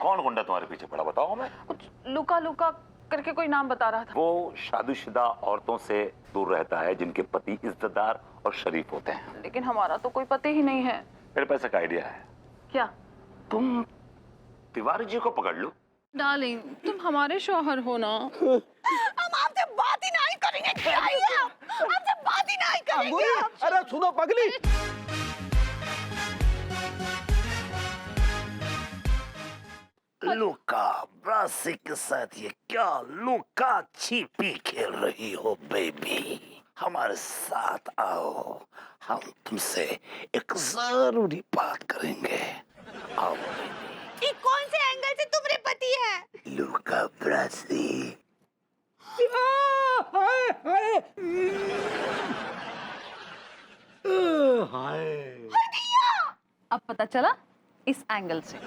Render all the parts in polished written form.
कौन गुंडा तुम्हारे पीछे पड़ा, बताओ हमें। कुछ लुका लुका करके कोई नाम बता रहा था। वो शादीशुदा औरतों से दूर रहता है जिनके पति इज्जतदार और शरीफ होते हैं। लेकिन हमारा तो कोई पति ही नहीं है। मेरे पास एक आइडिया है। क्या? तुम तिवारी जी को पकड़ लो। डार्लिंग, तुम हमारे शौहर हो ना। हम आपसे बात ही नहीं करेंगे, क्या है ये? आपसे बात ही नहीं करेंगे। अरे सुनो पगली, लुका ब्रासी के साथ ये क्या लुका छिपी खेल रही हो बेबी? हमारे साथ आओ, हम तुमसे एक जरूरी बात करेंगे। आओ बेबी। ये कौन से एंगल से तुम्हारे पति है? लुका ब्रासी। हाय हाय हाय। अब पता चला इस एंगल से।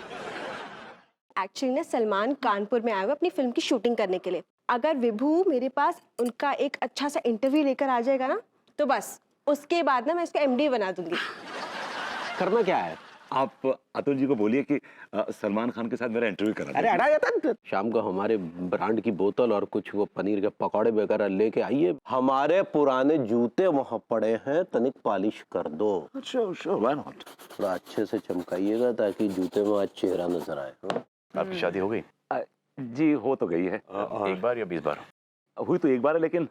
एक्चुअली ना सलमान कानपुर में आए हुए अपनी फिल्म की शूटिंग करने के लिए। अगर विभू मेरे पास उनका एक अच्छा सा इंटरव्यू लेकर आ जाएगा ना, तो बस उसके बाद ना मैं इसको एमडी बना दूंगी। करना क्या है? आप अतुल जी को बोलिए कि सलमान खान के साथ मेरा इंटरव्यू करा। अरे हटा जाता। शाम को हमारे ब्रांड की बोतल और कुछ वो पनीर के पकौड़े वगैरह लेके आइए। हमारे पुराने जूते वहाँ पड़े हैं, तनिक पॉलिश कर दो। Why not? थोड़ा अच्छे से चमकाइएगा ताकि जूते में आज चेहरा नजर आए। आपकी शादी हो गई? जी हो तो गई है। एक बार या 20 बार? हुई तो एक बार है, लेकिन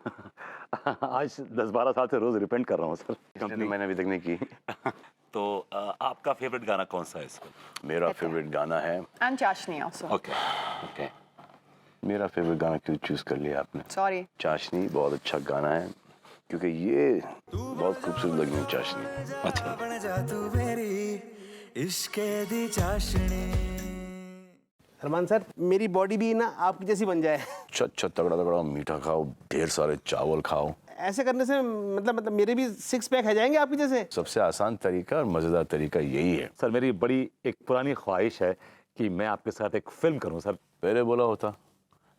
आज 10-12 साल से रोज रिपेंट कर रहा हूँ सर। कंपनी मैंने अभी तक नहीं की। तो आपका फेवरेट गाना कौन सा है इसमें? मेरा फेवरेट गाना है एंड चाशनी आल्सो। Okay okay. मेरा फेवरेट गाना क्यों चूज कर लिया आपने? सॉरी। चाशनी बहुत अच्छा गाना है, क्योंकि ये बहुत खूबसूरत लगी है चाशनी। अच्छा सलमान सर, मेरी बॉडी भी ना आपकी जैसी बन जाए। अच्छा तगड़ा तगड़ा मीठा खाओ, ढेर सारे चावल खाओ। ऐसे करने से मतलब मेरे भी 6 पैक है जाएंगे आपकी जैसे। सबसे आसान तरीका और मजेदार तरीका यही है सर। मेरी बड़ी एक पुरानी ख्वाहिश है कि मैं आपके साथ एक फिल्म करूं सर। पहले बोला होता,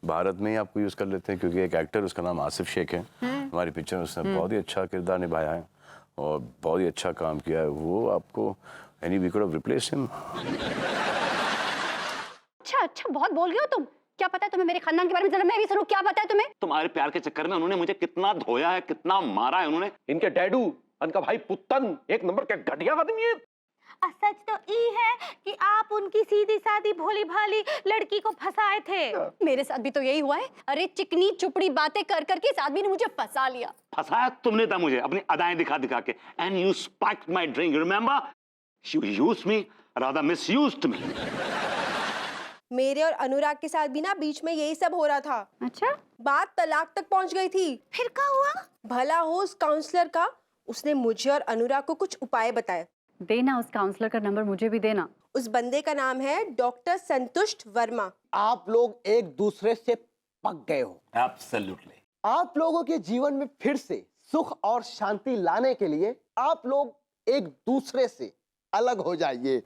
भारत में ही आपको यूज कर लेते हैं, क्योंकि एक एक्टर उसका नाम आसिफ शेख है। हमारी पिक्चर में उसने बहुत ही अच्छा किरदार निभाया है और बहुत ही अच्छा काम किया है। वो आपको any we could have replaced him. अच्छा बहुत बोल गए हो तुम। क्या पता है तुम्हें मेरे खानदान के बारे में? जरा मैं भी सुनूं, क्या पता है तुम्हें? तुम्हारे प्यार के चक्कर में उन्होंने मुझे कितना धोया है, कितना मारा है उन्होंने। इनके डैडू, इनका भाई पुत्तन एक नंबर के घटिया आदमी है। सच तो ये है कि आप उनकी सीधी सादी भोली भाली लड़की को फंसाए थे। मेरे साथ भी तो यही हुआ है। अरे चिकनी चुपड़ी बातें कर करके इस आदमी ने मुझे फंसा लिया। फंसाया तुमने था मुझे अपनी अदाएं दिखा दिखा के। And you spiked my drink, you remember? You used me, rather misused me. मेरे और अनुराग के साथ भी ना बीच में यही सब हो रहा था। अच्छा? बात तलाक तक पहुंच गई थी। फिर क्या हुआ? भला हो उस काउंसलर का, उसने मुझे और अनुराग को कुछ उपाय बताए। देना उस काउंसलर का नंबर, मुझे भी देना। उस बंदे का नाम है डॉक्टर संतुष्ट वर्मा। आप लोग एक दूसरे से पक गए हो। एब्सोल्युटली। आप लोगों के जीवन में फिर से सुख और शांति लाने के लिए आप लोग एक दूसरे से अलग हो जाइए।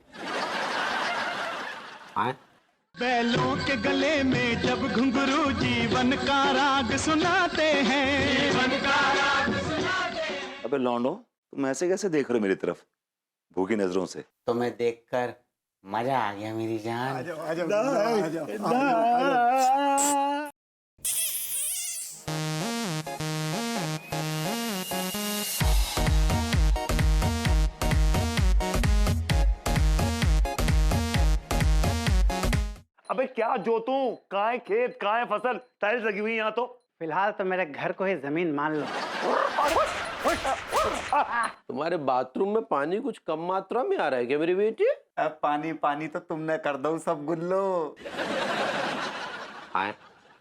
बैलों के गले में जब घुंघरू जीवन का राग सुनाते हैं, जीवन का राग सुनाते हैं। अबे लौंडो, तुम ऐसे कैसे देख रहे हो मेरी तरफ भूखी नजरों से? तुम्हें देखकर मजा आ गया मेरी जान। अबे क्या जोतूं? कहाँ है खेत, कहाँ है फसल? टाइल्स लगी हुई यहाँ तो। फिलहाल तो मेरे घर को ही जमीन मान लो। तुम्हारे बाथरूम में पानी कुछ कम मात्रा में आ रहा है क्या मेरी बेटी? अब पानी पानी तो तुमने कर दो सब गुल्लो।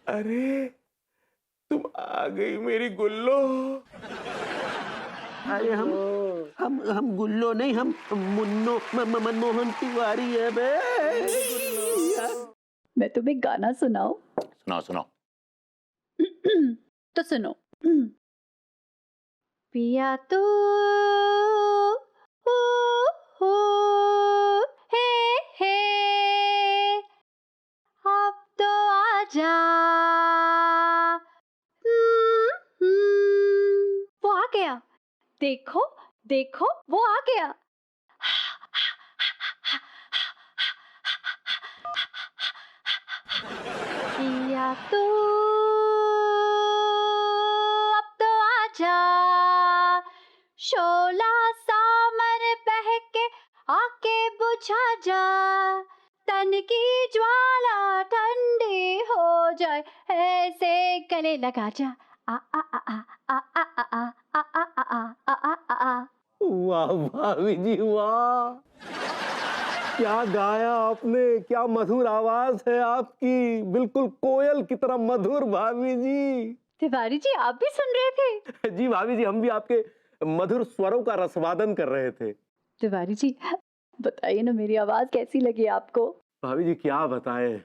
अरे तुम आ गई मेरी गुल्लो। अरे हम गुल्लो नहीं, हम मुन्नो मनमोहन तिवारी है बे। मैं तुम्हें गाना सुनाऊं? सुनाओ सुनाओ। तो सुनो। पिया तो हो हे अब तो आजा। वो आ गया, देखो देखो वो आ गया। अब तो आजा, शोला सामर बहके आके बुझा जा, तन की ज्वाला ठंडी हो जाए, ऐसे गले लगा जा, आ आ आ आ आ आ आ आ आ आ आ आ आ आ। वाह भाभी जी वाह, क्या गाया आपने, क्या मधुर आवाज है आपकी, बिल्कुल कोयल की तरह मधुर भाभी जी। तिवारी जी आप भी सुन रहे थे? जी भाभी जी, हम भी आपके मधुर स्वरों का रसवादन कर रहे थे। तिवारी जी बताइए ना, मेरी आवाज कैसी लगी आपको? भाभी जी क्या बताएं,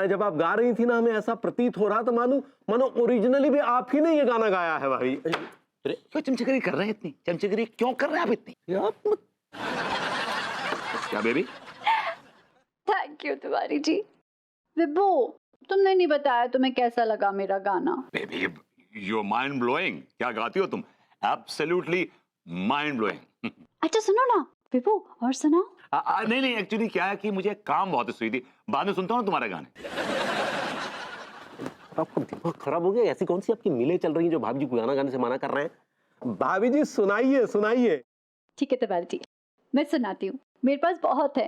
जब आप गा रही थी ना, हमें ऐसा प्रतीत हो रहा था मानो ओरिजिनली भी आप ही ने ये गाना गाया है भाभी। अरे क्यों चमचगिरी कर रहे हैं, इतनी चमचगिरी क्यों कर रहे हैं आप इतनी? क्या baby? Thank you Tiwari ji. विभू तुमने नहीं बताया तुम्हें कैसा लगा मेरा गाना? बेबी यू माइंड ब्लोइंग, क्या गाती हो तुम, एब्सोल्युटली माइंड ब्लोइंग। अच्छा सुनो ना विभू, और सुनाओ। नहीं एक्चुअली क्या है कि मुझे काम बहुत हुई थी, बाद में सुनता हूँ तुम्हारे गाने। आपका दिमाग खराब हो गया, ऐसी कौन सी आपकी मिलें चल रही हैं जो भाभी जी को गाना गाने से मना कर रहे हैं? भाभी जी सुनाइए। ठीक है तिवारी जी, मैं सुनाती हूँ, मेरे पास बहुत है।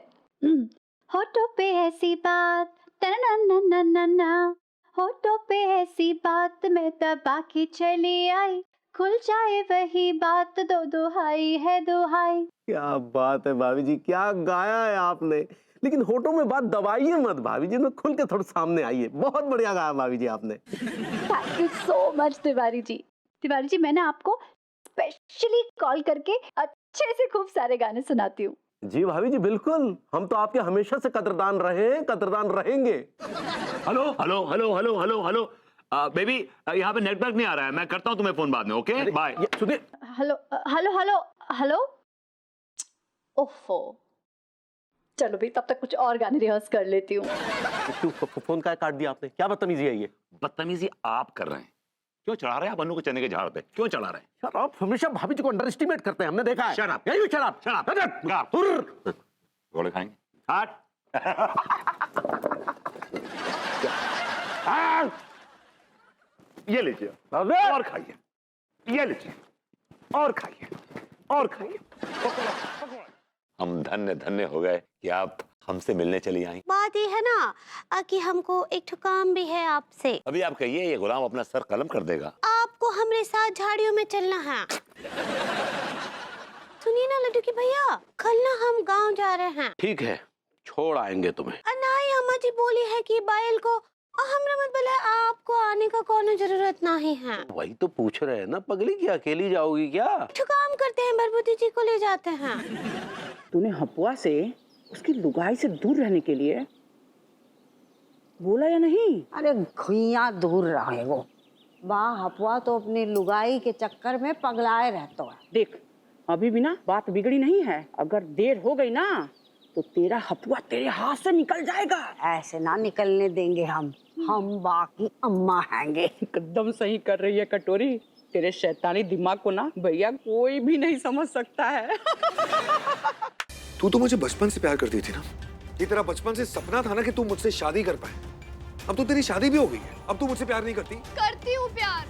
होठों पे ऐसी बात, ना होठों पे ऐसी बात, मैं दबा के चली आई, खुल जाए वही बात, दो दुहाई है दुहाई। क्या बात है भाभी जी, क्या गाया है आपने, लेकिन होठों में बात दबाइए मत भाभी जी, खुल के थोड़ा सामने आइए। बहुत बढ़िया गाया भाभी जी आपने। Thank you so much Tiwari ji. Tiwari ji मैंने आपको स्पेशली कॉल करके अच्छे से खूब सारे गाने सुनाती हूँ। जी भाभी जी बिल्कुल, हम तो आपके हमेशा से कदरदान रहे हैं, कदरदान रहेंगे। हेलो बेबी, यहाँ पे नेटवर्क नहीं आ रहा है, मैं करता हूँ तुम्हें फोन बाद में, ओके बाय। सुनिए, हेलो ओफो, चलो भी तब तक कुछ और गाने रिहर्स कर लेती हूँ। फोन का काट दिया आपने, क्या बदतमीजी है ये? बदतमीजी आप कर रहे हैं, क्यों चढ़ा रहे हैं आप अनु को चने के झाड़ पे, क्यों चढ़ा रहे हैं? सर आप हमेशा भाभी जी को अंडर एस्टिमेट करते हैं, हमने देखा है। शराब गोले खाएंगे, हट। ये लीजिए और खाइए, ये लीजिए और खाइए और खाइए। हम धन्य हो गए कि आप हमसे मिलने चली आई। बात ये है ना कि हमको एक ठो काम भी है आपसे। अभी आप कहिए, ये गुलाम अपना सर कलम कर देगा। आपको हमारे साथ झाड़ियों में चलना है। सुनिए ना लड्डू की भैया, कल ना हम गांव जा रहे हैं। ठीक है, छोड़ आएंगे तुम्हें। अनाई अम्मा जी बोली है कि बैल को हमरा मत बोले, आपको आने का कोनो जरूरत नहीं है। वही तो पूछ रहे हैं ना पगली, की अकेली जाओगी क्या? तो काम करते हैं, भरभूति जी को ले जाते हैं। तूने हपुआ से उसकी लुगाई से दूर रहने के लिए बोला या नहीं? अरे घुइया दूर रहे वो, वाह हपुआ तो अपनी लुगाई के चक्कर में पगलाए रहता है। देख अभी भी ना बात बिगड़ी नहीं है, अगर देर हो गई ना तो तेरा हपुआ तेरे हाथ से निकल जाएगा। ऐसे ना निकलने देंगे हम बाकी अम्मा हैंगे। एकदम सही कर रही है कटोरी, तेरे शैतानी दिमाग को ना भैया कोई भी नहीं समझ सकता है। तू तो मुझे बचपन से प्यार करती थी ना, ये तेरा बचपन से सपना था ना कि तू मुझसे शादी कर पाए। अब तो तेरी शादी भी हो गई है, अब तू मुझसे प्यार नहीं करती? करती हूँ प्यार।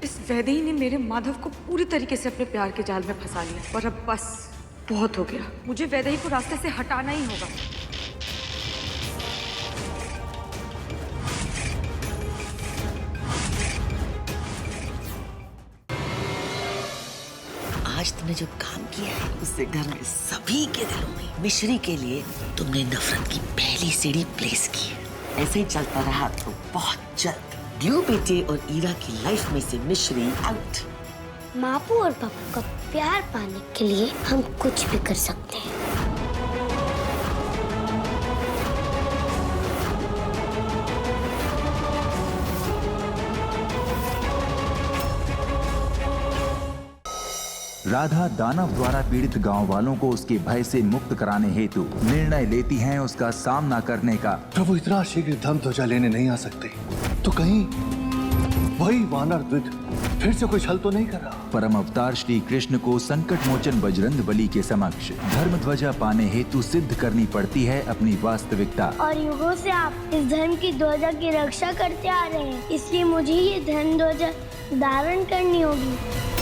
इस वैदेही ने मेरे माधव को पूरी तरीके से अपने प्यार के जाल में फंसा लिया और अब बस बहुत हो गया, मुझे वैदेही को रास्ते से हटाना ही होगा। आज तुमने जो काम किया है उससे घर में सभी के दिलों में मिश्री के लिए तुमने नफरत की पहली सीढ़ी प्लेस की है। ऐसे ही चलता रहा तो बहुत जल्द ड्यू बेटे और ईरा की लाइफ में से मिश्री आउट। मापू और पापू का प्यार पाने के लिए हम कुछ भी कर सकते हैं। राधा दानव द्वारा पीड़ित गांव वालों को उसके भय से मुक्त कराने हेतु निर्णय लेती हैं उसका सामना करने का। प्रभु इतना शीघ्र धम ध्वजा लेने नहीं आ सकते, तो कहीं वही वानर द्विज फिर से कोई छल तो नहीं कर रहा? परम अवतार श्री कृष्ण को संकट मोचन बजरंग बली के समक्ष धर्म ध्वजा पाने हेतु सिद्ध करनी पड़ती है अपनी वास्तविकता। और युगों से आप इस धर्म की ध्वजा की रक्षा करते आ रहे हैं, इसलिए मुझे ये धर्म ध्वजा धारण करनी होगी।